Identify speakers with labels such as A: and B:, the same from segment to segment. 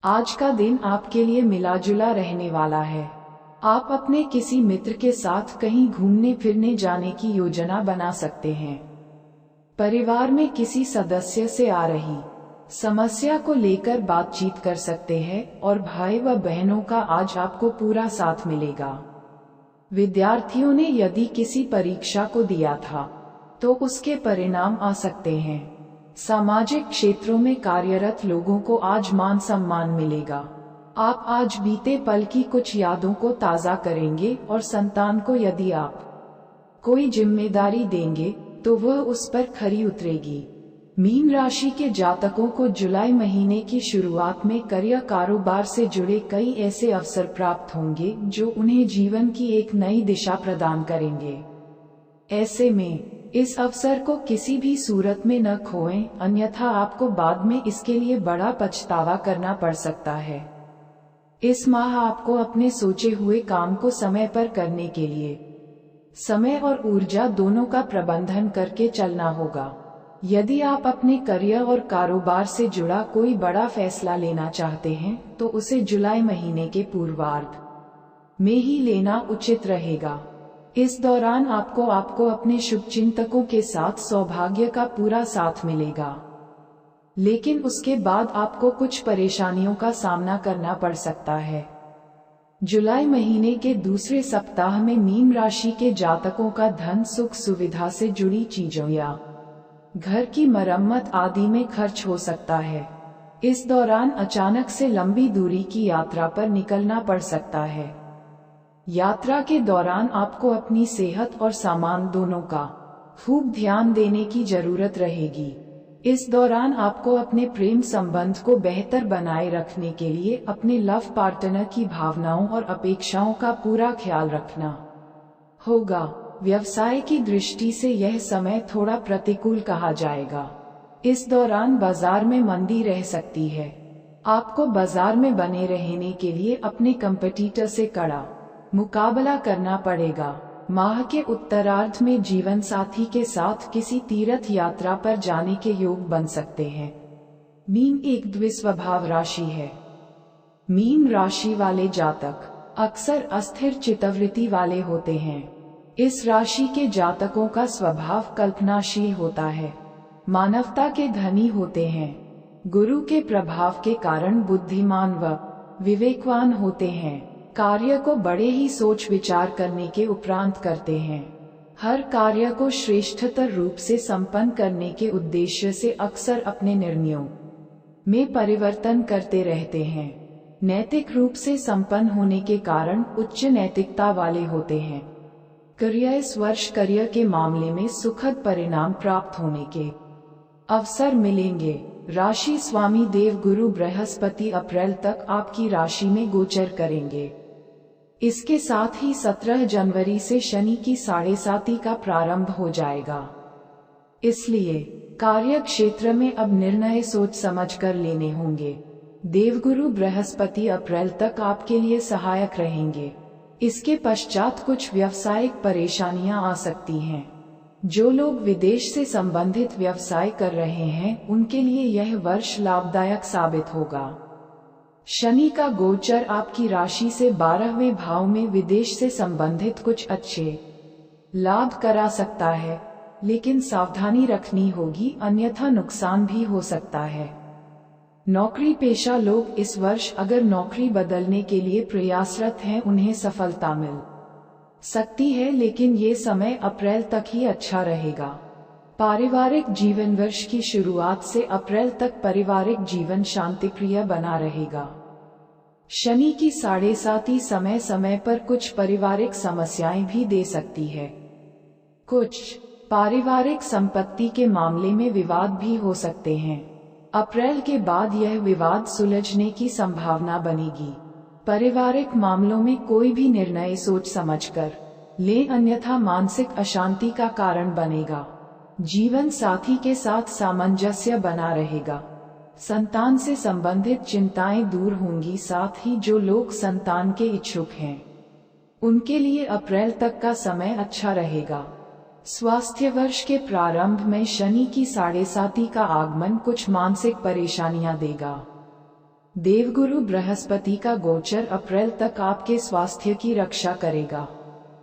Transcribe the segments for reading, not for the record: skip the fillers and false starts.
A: आज का दिन आपके लिए मिला जुला रहने वाला है। आप अपने किसी मित्र के साथ कहीं घूमने फिरने जाने की योजना बना सकते हैं। परिवार में किसी सदस्य से आ रही समस्या को लेकर बातचीत कर सकते हैं और भाई व बहनों का आज आपको पूरा साथ मिलेगा। विद्यार्थियों ने यदि किसी परीक्षा को दिया था तो उसके परिणाम आ सकते हैं। सामाजिक क्षेत्रों में कार्यरत लोगों को आज मान सम्मान मिलेगा। आप आज बीते पल की कुछ यादों को ताज़ा करेंगे और संतान को यदि आप कोई जिम्मेदारी देंगे तो वह उस पर खरी उतरेगी। मीन राशि के जातकों को जुलाई महीने की शुरुआत में करियर कारोबार से जुड़े कई ऐसे अवसर प्राप्त होंगे जो उन्हें जीवन की एक नई दिशा प्रदान करेंगे। ऐसे में इस अवसर को किसी भी सूरत में न खोएं, अन्यथा आपको बाद में इसके लिए बड़ा पछतावा करना पड़ सकता है। इस माह आपको अपने सोचे हुए काम को समय पर करने के लिए समय और ऊर्जा दोनों का प्रबंधन करके चलना होगा। यदि आप अपने करियर और कारोबार से जुड़ा कोई बड़ा फैसला लेना चाहते हैं तो उसे जुलाई महीने के पूर्वार्ध में ही लेना उचित रहेगा। इस दौरान आपको अपने शुभचिंतकों के साथ सौभाग्य का पूरा साथ मिलेगा, लेकिन उसके बाद आपको कुछ परेशानियों का सामना करना पड़ सकता है। जुलाई महीने के दूसरे सप्ताह में मीन राशि के जातकों का धन सुख सुविधा से जुड़ी चीजों या घर की मरम्मत आदि में खर्च हो सकता है। इस दौरान अचानक से लंबी दूरी की यात्रा पर निकलना पड़ सकता है। यात्रा के दौरान आपको अपनी सेहत और सामान दोनों का खूब ध्यान देने की जरूरत रहेगी। इस दौरान आपको अपने प्रेम संबंध को बेहतर बनाए रखने के लिए अपने लव पार्टनर की भावनाओं और अपेक्षाओं का पूरा ख्याल रखना होगा। व्यवसाय की दृष्टि से यह समय थोड़ा प्रतिकूल कहा जाएगा। इस दौरान बाजार में मंदी रह सकती है। आपको बाजार में बने रहने के लिए अपने कंपटीटर से कड़ा मुकाबला करना पड़ेगा। माह के उत्तरार्ध में जीवन साथी के साथ किसी तीर्थ यात्रा पर जाने के योग बन सकते हैं। मीन एक द्विस्वभाव राशि है। मीन राशि वाले जातक अक्सर अस्थिर चित्तवृत्ति वाले होते हैं। इस राशि के जातकों का स्वभाव कल्पनाशील होता है, मानवता के धनी होते हैं। गुरु के प्रभाव के कारण बुद्धिमान व विवेकवान होते हैं। कार्य को बड़े ही सोच विचार करने के उपरांत करते हैं। हर कार्य को श्रेष्ठतर रूप से संपन्न करने के उद्देश्य से अक्सर अपने निर्णयों में परिवर्तन करते रहते हैं। नैतिक रूप से संपन्न होने के कारण उच्च नैतिकता वाले होते हैं। करियर इस वर्ष करियर के मामले में सुखद परिणाम प्राप्त होने के अवसर मिलेंगे। राशि स्वामी देव गुरु बृहस्पति अप्रैल तक आपकी राशि में गोचर करेंगे। इसके साथ ही 17 जनवरी से शनि की 7.5 का प्रारंभ हो जाएगा। इसलिए कार्य क्षेत्र में अब निर्णय सोच समझकर लेने होंगे। देवगुरु बृहस्पति अप्रैल तक आपके लिए सहायक रहेंगे। इसके पश्चात कुछ व्यावसायिक परेशानियां आ सकती हैं। जो लोग विदेश से संबंधित व्यवसाय कर रहे हैं उनके लिए यह वर्ष लाभदायक साबित होगा। शनि का गोचर आपकी राशि से 12वें भाव में विदेश से संबंधित कुछ अच्छे लाभ करा सकता है, लेकिन सावधानी रखनी होगी, अन्यथा नुकसान भी हो सकता है। नौकरी पेशा लोग इस वर्ष अगर नौकरी बदलने के लिए प्रयासरत हैं उन्हें सफलता मिल सकती है, लेकिन ये समय अप्रैल तक ही अच्छा रहेगा। पारिवारिक जीवन वर्ष की शुरुआत से अप्रैल तक पारिवारिक जीवन शांतिप्रिय बना रहेगा। शनि की 7.5 समय समय पर कुछ पारिवारिक समस्याएं भी दे सकती है। कुछ पारिवारिक संपत्ति के मामले में विवाद भी हो सकते हैं। अप्रैल के बाद यह विवाद सुलझने की संभावना बनेगी। पारिवारिक मामलों में कोई भी निर्णय सोच समझकर लें, अन्यथा मानसिक अशांति का कारण बनेगा। जीवन साथी के साथ सामंजस्य बना रहेगा। संतान से संबंधित चिंताएं दूर होंगी। साथ ही जो लोग संतान के इच्छुक हैं उनके लिए अप्रैल तक का समय अच्छा रहेगा। स्वास्थ्य वर्ष के प्रारंभ में शनि की 7.5 का आगमन कुछ मानसिक परेशानियां देगा। देवगुरु बृहस्पति का गोचर अप्रैल तक आपके स्वास्थ्य की रक्षा करेगा।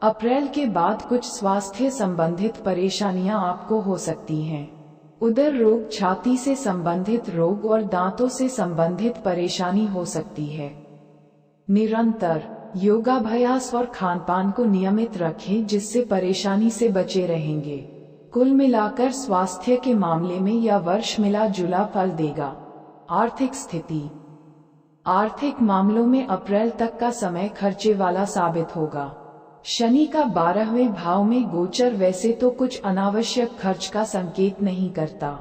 A: अप्रैल के बाद कुछ स्वास्थ्य संबंधित परेशानियां आपको हो सकती हैं। उदर रोग, छाती से संबंधित रोग और दांतों से संबंधित परेशानी हो सकती है। निरंतर योगाभ्यास और खानपान को नियमित रखें, जिससे परेशानी से बचे रहेंगे। कुल मिलाकर स्वास्थ्य के मामले में यह वर्ष मिला जुला फल देगा। आर्थिक स्थिति, आर्थिक मामलों में अप्रैल तक का समय खर्चे वाला साबित होगा। शनि का 12वें भाव में गोचर वैसे तो कुछ अनावश्यक खर्च का संकेत नहीं करता,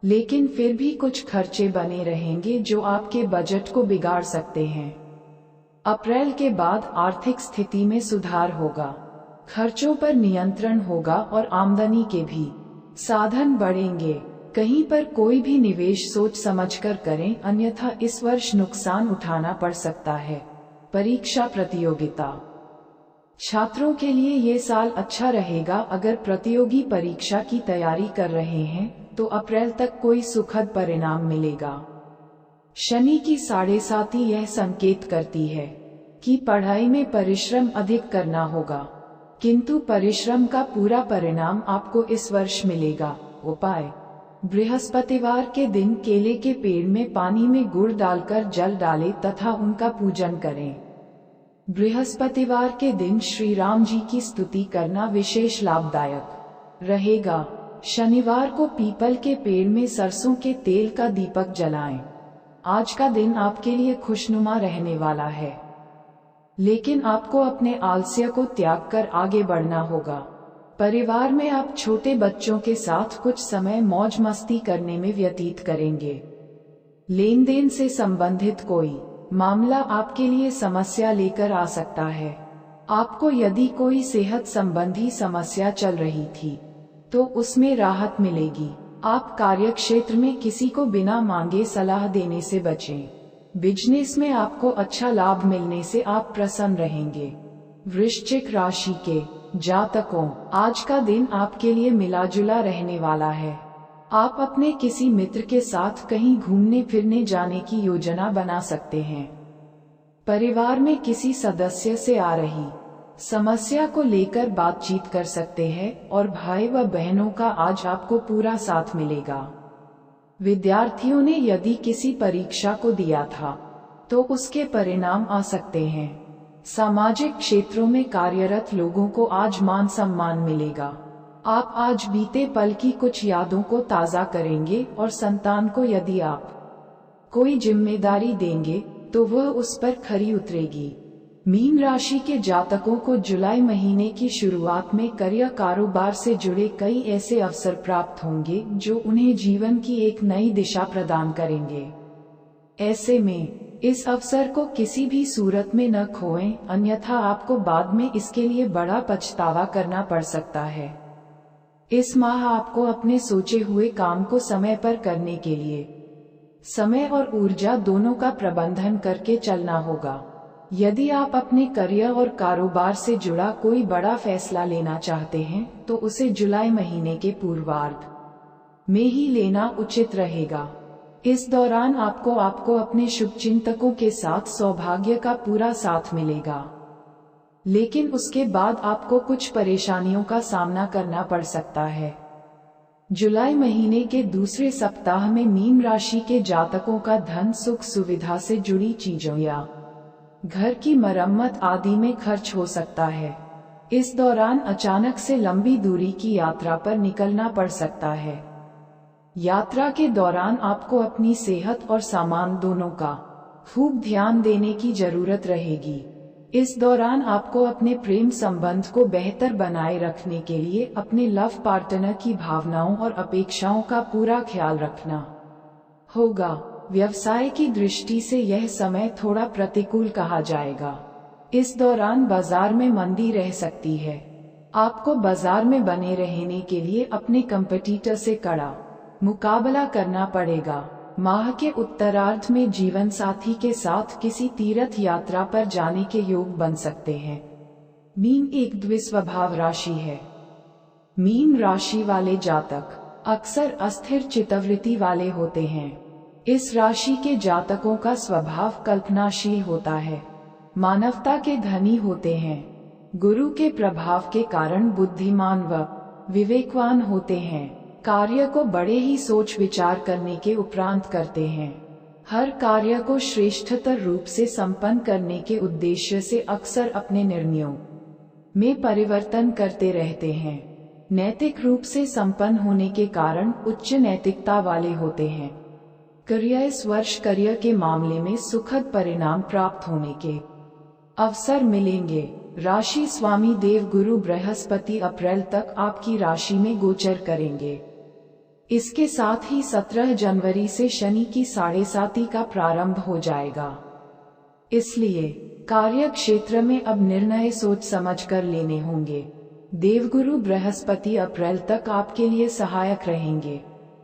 A: लेकिन फिर भी कुछ खर्चे बने रहेंगे जो आपके बजट को बिगाड़ सकते हैं। अप्रैल के बाद आर्थिक स्थिति में सुधार होगा, खर्चों पर नियंत्रण होगा और आमदनी के भी साधन बढ़ेंगे। कहीं पर कोई भी निवेश सोच समझकर करें, अन्यथा इस वर्ष नुकसान उठाना पड़ सकता है। परीक्षा प्रतियोगिता, छात्रों के लिए ये साल अच्छा रहेगा। अगर प्रतियोगी परीक्षा की तैयारी कर रहे हैं तो अप्रैल तक कोई सुखद परिणाम मिलेगा। शनि की 7.5 यह संकेत करती है कि पढ़ाई में परिश्रम अधिक करना होगा, किंतु परिश्रम का पूरा परिणाम आपको इस वर्ष मिलेगा। उपाय, बृहस्पतिवार के दिन केले के पेड़ में पानी में गुड़ डालकर जल डालें तथा उनका पूजन करें। बृहस्पतिवार के दिन श्री राम जी की स्तुति करना विशेष लाभदायक रहेगा। शनिवार को पीपल के पेड़ में सरसों के तेल का दीपक जलाएं। आज का दिन आपके लिए खुशनुमा रहने वाला है, लेकिन आपको अपने आलस्य को त्याग कर आगे बढ़ना होगा। परिवार में आप छोटे बच्चों के साथ कुछ समय मौज मस्ती करने में व्यतीत करेंगे। लेन देन से संबंधित कोई मामला आपके लिए समस्या लेकर आ सकता है। आपको यदि कोई सेहत संबंधी समस्या चल रही थी तो उसमें राहत मिलेगी। आप कार्यक्षेत्र में किसी को बिना मांगे सलाह देने से बचें। बिजनेस में आपको अच्छा लाभ मिलने से आप प्रसन्न रहेंगे। वृश्चिक राशि के जातकों, आज का दिन आपके लिए मिलाजुला रहने वाला है। आप अपने किसी मित्र के साथ कहीं घूमने फिरने जाने की योजना बना सकते हैं। परिवार में किसी सदस्य से आ रही समस्या को लेकर बातचीत कर सकते हैं और भाई व बहनों का आज आपको पूरा साथ मिलेगा। विद्यार्थियों ने यदि किसी परीक्षा को दिया था तो उसके परिणाम आ सकते हैं। सामाजिक क्षेत्रों में कार्यरत लोगों को आज मान सम्मान मिलेगा। आप आज बीते पल की कुछ यादों को ताज़ा करेंगे और संतान को यदि आप कोई जिम्मेदारी देंगे तो वह उस पर खरी उतरेगी। मीन राशि के जातकों को जुलाई महीने की शुरुआत में करियर कारोबार से जुड़े कई ऐसे अवसर प्राप्त होंगे जो उन्हें जीवन की एक नई दिशा प्रदान करेंगे। ऐसे में इस अवसर को किसी भी सूरत में न खोएं, अन्यथा आपको बाद में इसके लिए बड़ा पछतावा करना पड़ सकता है। इस माह आपको अपने सोचे हुए काम को समय पर करने के लिए समय और ऊर्जा दोनों का प्रबंधन करके चलना होगा। यदि आप अपने करियर और कारोबार से जुड़ा कोई बड़ा फैसला लेना चाहते हैं तो उसे जुलाई महीने के पूर्वार्ध में ही लेना उचित रहेगा। इस दौरान आपको अपने शुभचिंतकों के साथ सौभाग्य का पूरा साथ मिलेगा, लेकिन उसके बाद आपको कुछ परेशानियों का सामना करना पड़ सकता है। जुलाई महीने के दूसरे सप्ताह में मीन राशि के जातकों का धन, सुख सुविधा से जुड़ी चीजों या घर की मरम्मत आदि में खर्च हो सकता है। इस दौरान अचानक से लंबी दूरी की यात्रा पर निकलना पड़ सकता है। यात्रा के दौरान आपको अपनी सेहत और सामान दोनों का खूब ध्यान देने की जरूरत रहेगी। इस दौरान आपको अपने प्रेम संबंध को बेहतर बनाए रखने के लिए अपने लव पार्टनर की भावनाओं और अपेक्षाओं का पूरा ख्याल रखना होगा। व्यवसाय की दृष्टि से यह समय थोड़ा प्रतिकूल कहा जाएगा। इस दौरान बाजार में मंदी रह सकती है। आपको बाजार में बने रहने के लिए अपने कंपटीटर से कड़ा मुकाबला करना पड़ेगा। माह के उत्तरार्ध में जीवन साथी के साथ किसी तीर्थ यात्रा पर जाने के योग बन सकते हैं। मीन एक द्विस्वभाव राशि है। मीन राशि वाले जातक अक्सर अस्थिर चित्तवृत्ति वाले होते हैं। इस राशि के जातकों का स्वभाव कल्पनाशील होता है, मानवता के धनी होते हैं, गुरु के प्रभाव के कारण बुद्धिमान व विवेकवान होते हैं, कार्य को बड़े ही सोच विचार करने के उपरांत करते हैं, हर कार्य को श्रेष्ठतर रूप से संपन्न करने के उद्देश्य से अक्सर अपने निर्णयों में परिवर्तन करते रहते हैं, नैतिक रूप से संपन्न होने के कारण उच्च नैतिकता वाले होते हैं। करियर, इस वर्ष करियर के मामले में सुखद परिणाम प्राप्त होने के अवसर मिलेंगे। राशि स्वामी देव गुरु बृहस्पति अप्रैल तक आपकी राशि में गोचर करेंगे। इसके साथ ही 17 जनवरी से शनि की 7.5 का प्रारंभ हो जाएगा। इसलिए कार्य क्षेत्र में अब निर्णय सोच समझ कर लेने होंगे। देवगुरु बृहस्पति अप्रैल तक आपके लिए सहायक रहेंगे।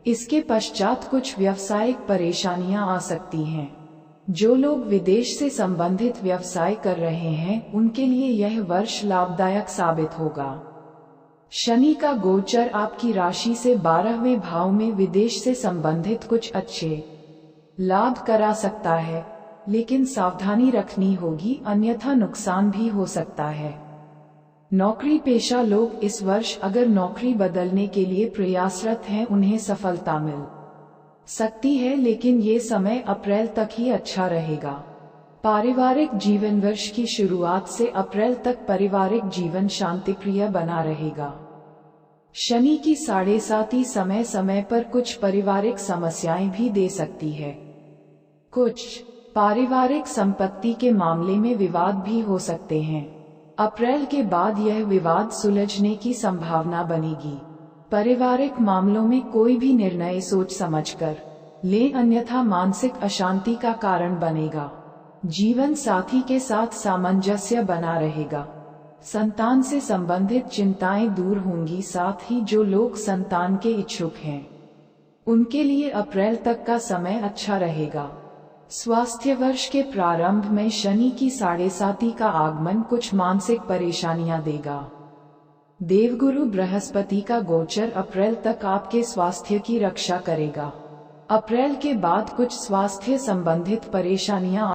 A: इसके पश्चात कुछ व्यावसायिक परेशानियां आ सकती हैं। जो लोग विदेश से संबंधित व्यवसाय कर रहे हैं उनके लिए यह वर्ष लाभदायक साबित होगा। शनि का गोचर आपकी राशि से 12वें भाव में विदेश से संबंधित कुछ अच्छे लाभ करा सकता है, लेकिन सावधानी रखनी होगी, अन्यथा नुकसान भी हो सकता है। नौकरी पेशा लोग इस वर्ष अगर नौकरी बदलने के लिए प्रयासरत हैं उन्हें सफलता मिल सकती है, लेकिन ये समय अप्रैल तक ही अच्छा रहेगा। पारिवारिक जीवन, वर्ष की शुरुआत से अप्रैल तक पारिवारिक जीवन शांतिप्रिय बना रहेगा। शनि की 7.5 समय समय पर कुछ पारिवारिक समस्याएं भी दे सकती है। कुछ पारिवारिक संपत्ति के मामले में विवाद भी हो सकते हैं। अप्रैल के बाद यह विवाद सुलझने की संभावना बनेगी। पारिवारिक मामलों में कोई भी निर्णय सोच समझकर लें, अन्यथा मानसिक अशांति का कारण बनेगा। जीवन साथी के साथ सामंजस्य बना रहेगा। संतान से संबंधित चिंताएं दूर होंगी। साथ ही जो लोग संतान के इच्छुक हैं उनके लिए अप्रैल तक का समय अच्छा रहेगा। स्वास्थ्य, वर्ष के प्रारंभ में शनि की 7.5 का आगमन कुछ मानसिक परेशानियां देगा। देवगुरु बृहस्पति का गोचर अप्रैल तक आपके स्वास्थ्य की रक्षा करेगा। अप्रैल के बाद कुछ स्वास्थ्य संबंधित परेशानियां